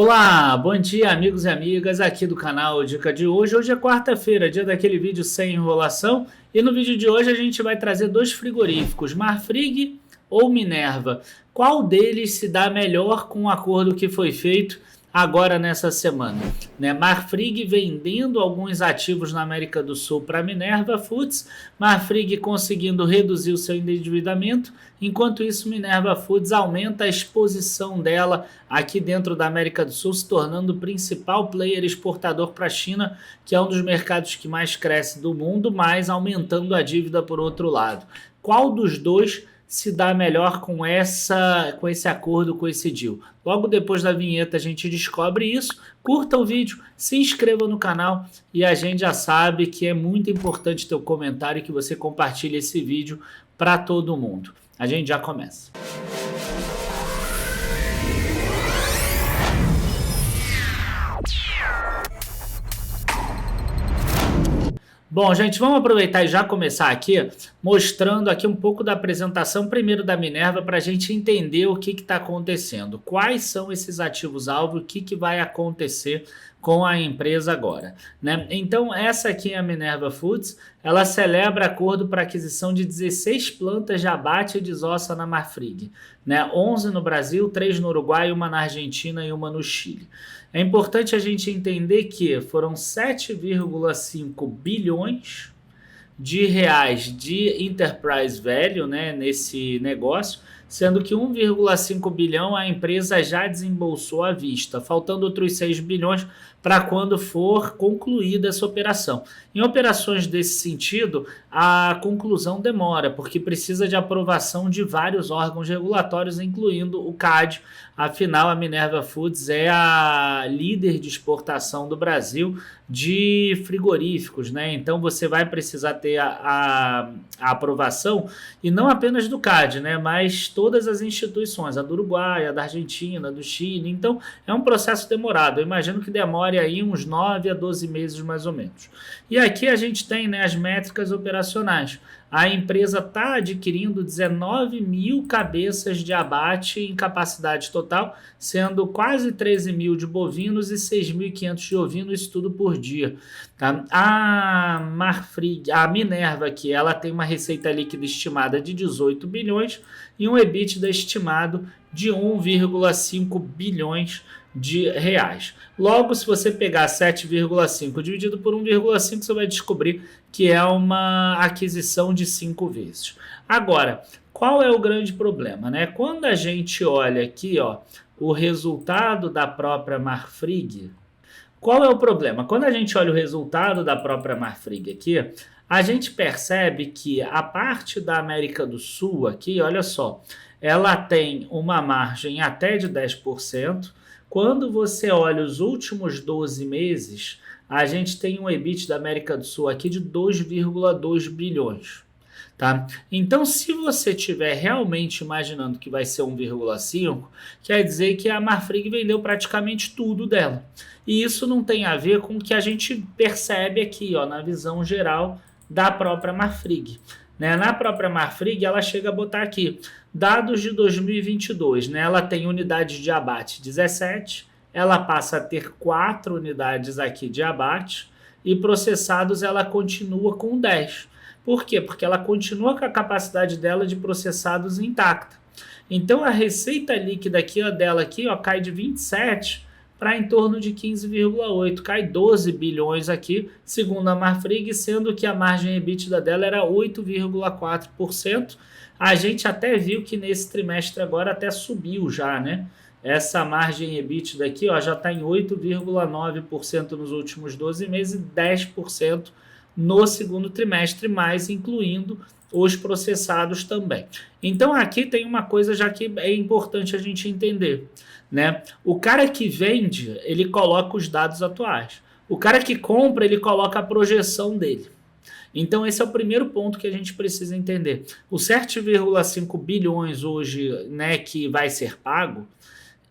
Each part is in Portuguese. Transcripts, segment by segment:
Olá, bom dia amigos e amigas aqui do canal Dica de Hoje. Hoje é quarta-feira, dia daquele vídeo sem enrolação. E no vídeo de hoje a gente vai trazer dois frigoríficos, Marfrig ou Minerva. Qual deles se dá melhor com o acordo que foi feito agora nessa semana? Marfrig vendendo alguns ativos na América do Sul para Minerva Foods, Marfrig conseguindo reduzir o seu endividamento, enquanto isso Minerva Foods aumenta a exposição dela aqui dentro da América do Sul, se tornando o principal player exportador para a China, que é um dos mercados que mais cresce do mundo, mas aumentando a dívida por outro lado. Qual dos dois se dá melhor com esse acordo, com esse deal? Logo depois da vinheta a gente descobre isso. Curta o vídeo, se inscreva no canal e a gente já sabe que é muito importante teu comentário e que você compartilhe esse vídeo para todo mundo. A gente já começa. Bom, gente, vamos aproveitar e já começar aqui mostrando aqui um pouco da apresentação primeiro da Minerva para a gente entender o que está acontecendo, quais são esses ativos-alvo, o que vai acontecer com a empresa agora, Então, essa aqui é a Minerva Foods, ela celebra acordo para aquisição de 16 plantas de abate e desossa na Marfrig, 11 no Brasil, 3 no Uruguai, uma na Argentina e uma no Chile. É importante a gente entender que foram 7,5 bilhões de reais de enterprise value, nesse negócio, sendo que 1,5 bilhão a empresa já desembolsou à vista, faltando outros 6 bilhões para quando for concluída essa operação. Em operações desse sentido, a conclusão demora, porque precisa de aprovação de vários órgãos regulatórios, incluindo o CAD. Afinal, a Minerva Foods é a líder de exportação do Brasil de frigoríficos, Então você vai precisar ter a aprovação, e não apenas do CAD, mas todas as instituições, a do Uruguai, a da Argentina, do Chile. Então é um processo demorado. Eu imagino que demore aí uns 9 a 12 meses mais ou menos. E aqui a gente tem as métricas operacionais. A empresa está adquirindo 19 mil cabeças de abate em capacidade total, sendo quase 13 mil de bovinos e 6.500 de ovinos, isso tudo por dia. Tá? A Marfrig, a Minerva aqui, ela tem uma receita líquida estimada de 18 bilhões e um EBITDA estimado de 1,5 bilhões de reais. Logo, se você pegar 7,5 dividido por 1,5, você vai descobrir que é uma aquisição de 5 vezes. Agora, qual é o grande problema? Quando a gente olha aqui, o resultado da própria Marfrig, qual é o problema? Quando a gente olha o resultado da própria Marfrig aqui, a gente percebe que a parte da América do Sul aqui, olha só, ela tem uma margem até de 10%. Quando você olha os últimos 12 meses, a gente tem um EBIT da América do Sul aqui de 2,2 bilhões. Tá? Então, se você estiver realmente imaginando que vai ser 1,5, quer dizer que a Marfrig vendeu praticamente tudo dela. E isso não tem a ver com o que a gente percebe aqui, na visão geral da própria Marfrig. Na própria Marfrig, ela chega a botar aqui dados de 2022. Ela tem unidades de abate 17, ela passa a ter 4 unidades aqui de abate e processados ela continua com 10. Por quê? Porque ela continua com a capacidade dela de processados intacta. Então a receita líquida aqui, dela aqui, cai de 27 para em torno de 15,8, cai 12 bilhões aqui, segundo a Marfrig, sendo que a margem EBITDA dela era 8,4%. A gente até viu que nesse trimestre agora até subiu já, Essa margem EBITDA aqui, já está em 8,9% nos últimos 12 meses e 10% no segundo trimestre, mais incluindo os processados também. Então aqui tem uma coisa já que é importante a gente entender, O cara que vende, ele coloca os dados atuais. O cara que compra, ele coloca a projeção dele. Então esse é o primeiro ponto que a gente precisa entender. Os 7,5 bilhões hoje, que vai ser pago,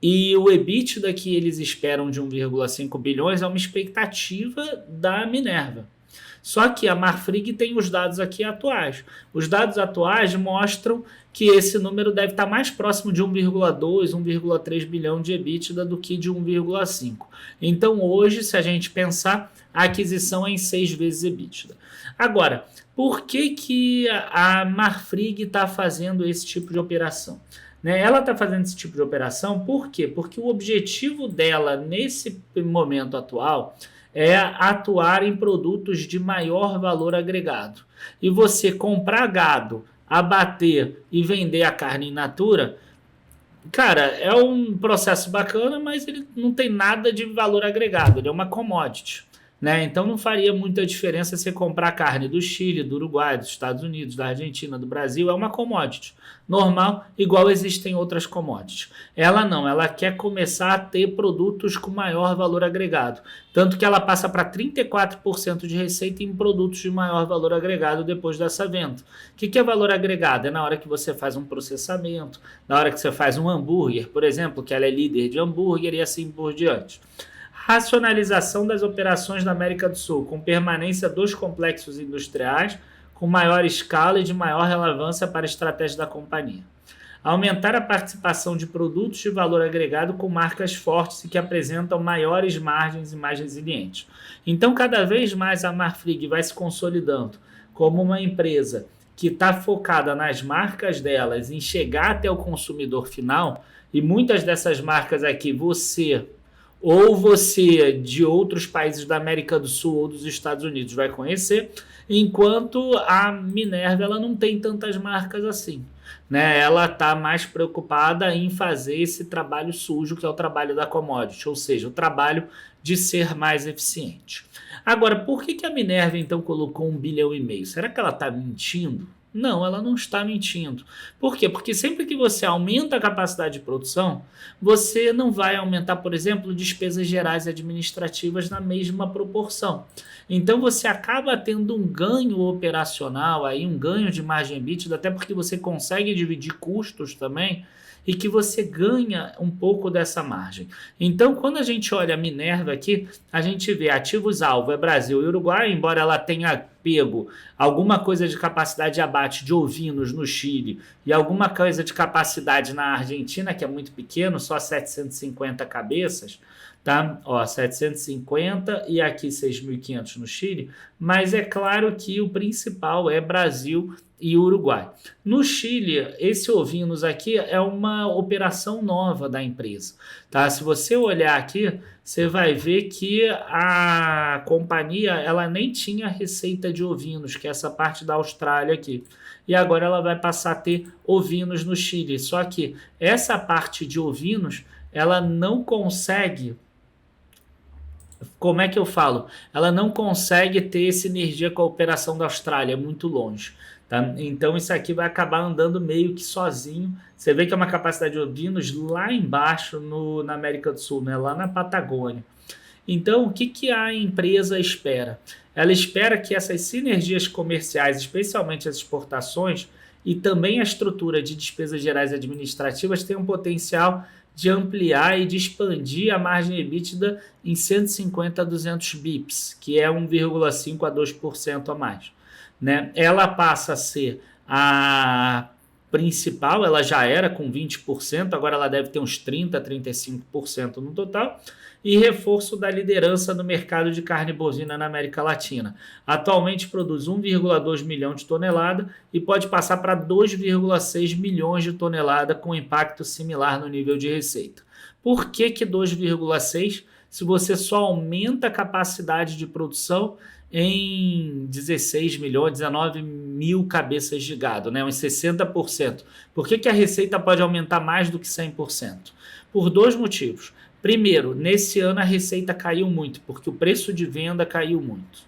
e o EBITDA que eles esperam de 1,5 bilhões é uma expectativa da Minerva. Só que a Marfrig tem os dados aqui atuais. Os dados atuais mostram que esse número deve estar mais próximo de 1,2, 1,3 bilhão de EBITDA do que de 1,5. Então, hoje, se a gente pensar, a aquisição é em 6 vezes EBITDA. Agora, por que a Marfrig está fazendo esse tipo de operação? Ela está fazendo esse tipo de operação por quê? Porque o objetivo dela, nesse momento atual, é atuar em produtos de maior valor agregado. E você comprar gado, abater e vender a carne in natura, cara, é um processo bacana, mas ele não tem nada de valor agregado, ele é uma commodity. Então não faria muita diferença você comprar carne do Chile, do Uruguai, dos Estados Unidos, da Argentina, do Brasil, é uma commodity normal, igual existem outras commodities. Ela não, ela quer começar a ter produtos com maior valor agregado, tanto que ela passa para 34% de receita em produtos de maior valor agregado depois dessa venda. O que é valor agregado? É na hora que você faz um processamento, na hora que você faz um hambúrguer, por exemplo, que ela é líder de hambúrguer e assim por diante. Racionalização das operações da América do Sul, com permanência dos complexos industriais, com maior escala e de maior relevância para a estratégia da companhia. Aumentar a participação de produtos de valor agregado com marcas fortes e que apresentam maiores margens e mais resilientes. Então, cada vez mais a Marfrig vai se consolidando como uma empresa que está focada nas marcas delas, em chegar até o consumidor final, e muitas dessas marcas aqui você de outros países da América do Sul ou dos Estados Unidos vai conhecer, enquanto a Minerva ela não tem tantas marcas assim. Ela está mais preocupada em fazer esse trabalho sujo, que é o trabalho da commodity, ou seja, o trabalho de ser mais eficiente. Agora, por que a Minerva então colocou 1,5 bilhão? Será que ela está mentindo? Não, ela não está mentindo. Por quê? Porque sempre que você aumenta a capacidade de produção, você não vai aumentar, por exemplo, despesas gerais e administrativas na mesma proporção. Então você acaba tendo um ganho operacional, aí, um ganho de margem EBITDA, até porque você consegue dividir custos também, e que você ganha um pouco dessa margem. Então, quando a gente olha a Minerva aqui, a gente vê ativos-alvo é Brasil e Uruguai, embora ela tenha pego alguma coisa de capacidade de abate de ovinos no Chile e alguma coisa de capacidade na Argentina, que é muito pequeno, só 750 cabeças, tá? 750 e aqui 6.500 no Chile, mas é claro que o principal é Brasil e Uruguai. No Chile, esse ovinos aqui é uma operação nova da empresa, tá? Se você olhar aqui, você vai ver que a companhia ela nem tinha receita de ovinos, que é essa parte da Austrália aqui. E agora ela vai passar a ter ovinos no Chile. Só que essa parte de ovinos, ela não consegue... Como é que eu falo? Ela não consegue ter sinergia com a operação da Austrália, é muito longe. Tá? Então isso aqui vai acabar andando meio que sozinho. Você vê que é uma capacidade de ovinos lá embaixo na América do Sul, lá na Patagônia. Então o que a empresa espera? Ela espera que essas sinergias comerciais, especialmente as exportações, e também a estrutura de despesas gerais administrativas tenham potencial de ampliar e de expandir a margem EBITDA em 150 a 200 bips, que é 1,5% a 2% a mais. Ela passa a ser a principal, ela já era com 20%, agora ela deve ter uns 30% a 35% no total, e reforço da liderança no mercado de carne bovina na América Latina. Atualmente produz 1,2 milhão de toneladas e pode passar para 2,6 milhões de toneladas com impacto similar no nível de receita. Por que 2,6? Se você só aumenta a capacidade de produção em 16 milhões, 19 mil cabeças de gado, uns 60%. Por que a receita pode aumentar mais do que 100%? Por dois motivos. Primeiro, nesse ano a receita caiu muito, porque o preço de venda caiu muito.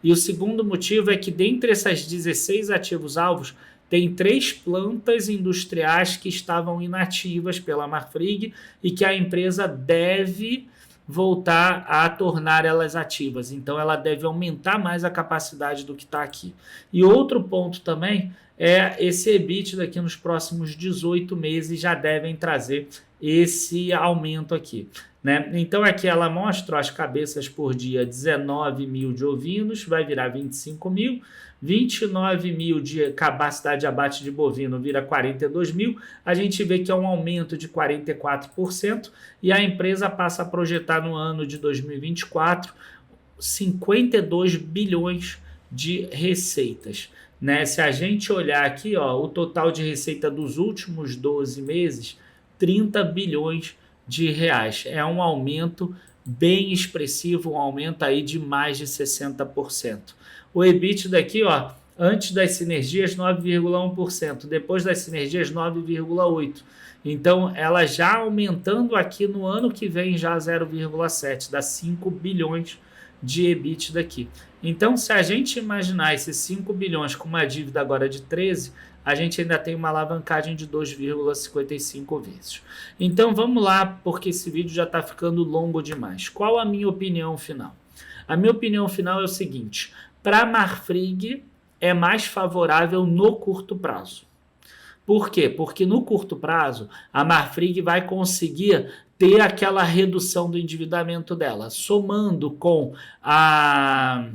E o segundo motivo é que dentre essas 16 ativos-alvos, tem 3 plantas industriais que estavam inativas pela Marfrig e que a empresa deve voltar a tornar elas ativas. Então, ela deve aumentar mais a capacidade do que está aqui. E outro ponto também é esse EBITDA aqui nos próximos 18 meses já devem trazer esse aumento aqui. né? Então aqui ela mostra ó, as cabeças por dia, 19 mil de ovinos, vai virar 25 mil, 29 mil de capacidade de abate de bovino vira 42 mil, a gente vê que é um aumento de 44% e a empresa passa a projetar no ano de 2024 52 bilhões de receitas. Né? Se a gente olhar aqui, ó, o total de receita dos últimos 12 meses, 30 bilhões de reais. É um aumento bem expressivo, um aumento aí de mais de 60%. O EBITDA aqui, ó, antes das sinergias 9,1%, depois das sinergias 9,8%. Então, ela já aumentando aqui no ano que vem já 0,7%, dá 5 bilhões de EBITDA aqui. Então, se a gente imaginar esses 5 bilhões com uma dívida agora de 13, a gente ainda tem uma alavancagem de 2,55 vezes. Então, vamos lá, porque esse vídeo já está ficando longo demais. Qual a minha opinião final? A minha opinião final é o seguinte, para a Marfrig é mais favorável no curto prazo. Por quê? Porque no curto prazo, a Marfrig vai conseguir ter aquela redução do endividamento dela, somando com a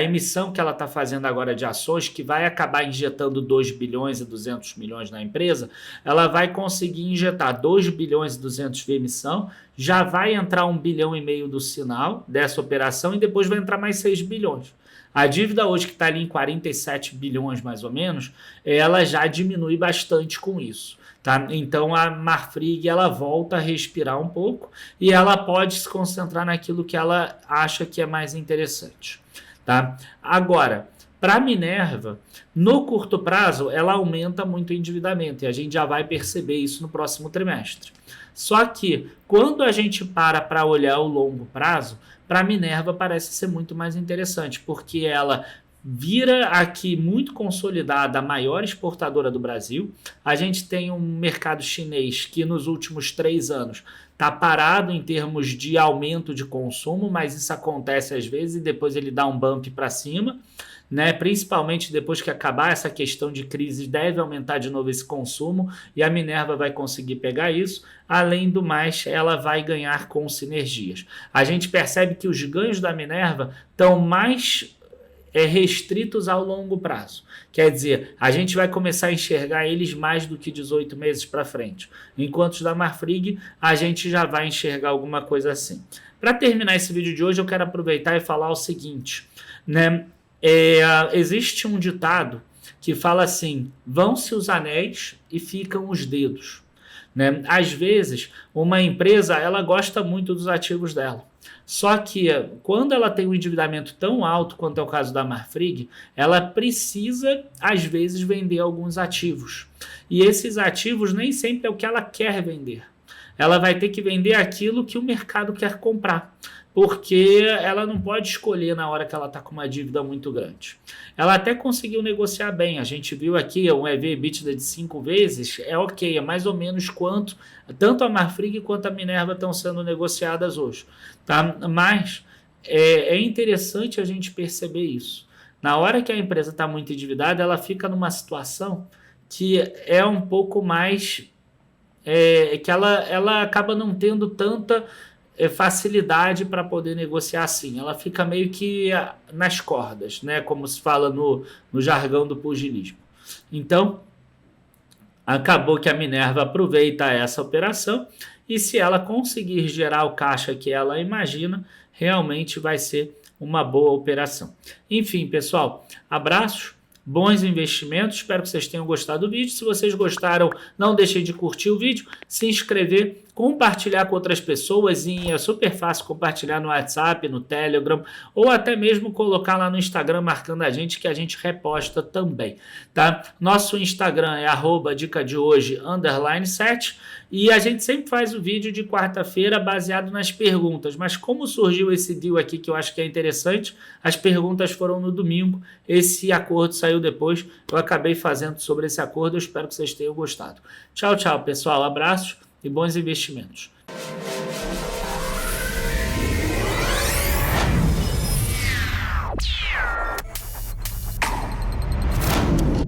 emissão que ela está fazendo agora de ações, que vai acabar injetando 2 bilhões e 200 milhões na empresa, ela vai conseguir injetar 2 bilhões e 200 de emissão, já vai entrar 1,5 bilhão do sinal dessa operação e depois vai entrar mais 6 bilhões. A dívida hoje que está ali em 47 bilhões mais ou menos, ela já diminui bastante com isso. Tá? Então a Marfrig ela volta a respirar um pouco e ela pode se concentrar naquilo que ela acha que é mais interessante. Tá? Agora, para a Minerva, no curto prazo, ela aumenta muito o endividamento e a gente já vai perceber isso no próximo trimestre. Só que, quando a gente para olhar o longo prazo, para a Minerva parece ser muito mais interessante, porque ela vira aqui muito consolidada, a maior exportadora do Brasil. A gente tem um mercado chinês que nos últimos 3 anos está parado em termos de aumento de consumo, mas isso acontece às vezes e depois ele dá um bump para cima. Né? Principalmente depois que acabar essa questão de crise, deve aumentar de novo esse consumo e a Minerva vai conseguir pegar isso. Além do mais, ela vai ganhar com sinergias. A gente percebe que os ganhos da Minerva estão mais restritos ao longo prazo. Quer dizer, a gente vai começar a enxergar eles mais do que 18 meses para frente. Enquanto os da Marfrig, a gente já vai enxergar alguma coisa assim. Para terminar esse vídeo de hoje, eu quero aproveitar e falar o seguinte, né? Existe um ditado que fala assim, vão-se os anéis e ficam os dedos. Né? Às vezes, uma empresa ela gosta muito dos ativos dela. Só que quando ela tem um endividamento tão alto quanto é o caso da Marfrig, ela precisa, às vezes, vender alguns ativos. E esses ativos nem sempre é o que ela quer vender. Ela vai ter que vender aquilo que o mercado quer comprar, porque ela não pode escolher na hora que ela está com uma dívida muito grande. Ela até conseguiu negociar bem, a gente viu aqui um EV/EBITDA de 5 vezes, é ok, é mais ou menos quanto tanto a Marfrig quanto a Minerva estão sendo negociadas hoje. Tá? Mas é interessante a gente perceber isso. Na hora que a empresa está muito endividada, ela fica numa situação que é um pouco mais... que ela acaba não tendo tanta facilidade para poder negociar assim. Ela fica meio que nas cordas, né? Como se fala no jargão do pugilismo. Então, acabou que a Minerva aproveita essa operação e se ela conseguir gerar o caixa que ela imagina, realmente vai ser uma boa operação. Enfim, pessoal, abraços. Bons investimentos, espero que vocês tenham gostado do vídeo. Se vocês gostaram, não deixem de curtir o vídeo, se inscrever, compartilhar com outras pessoas. É super fácil compartilhar no WhatsApp, no Telegram, ou até mesmo colocar lá no Instagram marcando a gente, que a gente reposta também. Tá? Nosso Instagram é @dicadehoje_7 e a gente sempre faz o vídeo de quarta-feira baseado nas perguntas. Mas como surgiu esse deal aqui que eu acho que é interessante, as perguntas foram no domingo, esse acordo saiu depois, eu acabei fazendo sobre esse acordo, eu espero que vocês tenham gostado. Tchau, tchau, pessoal, abraços e bons investimentos.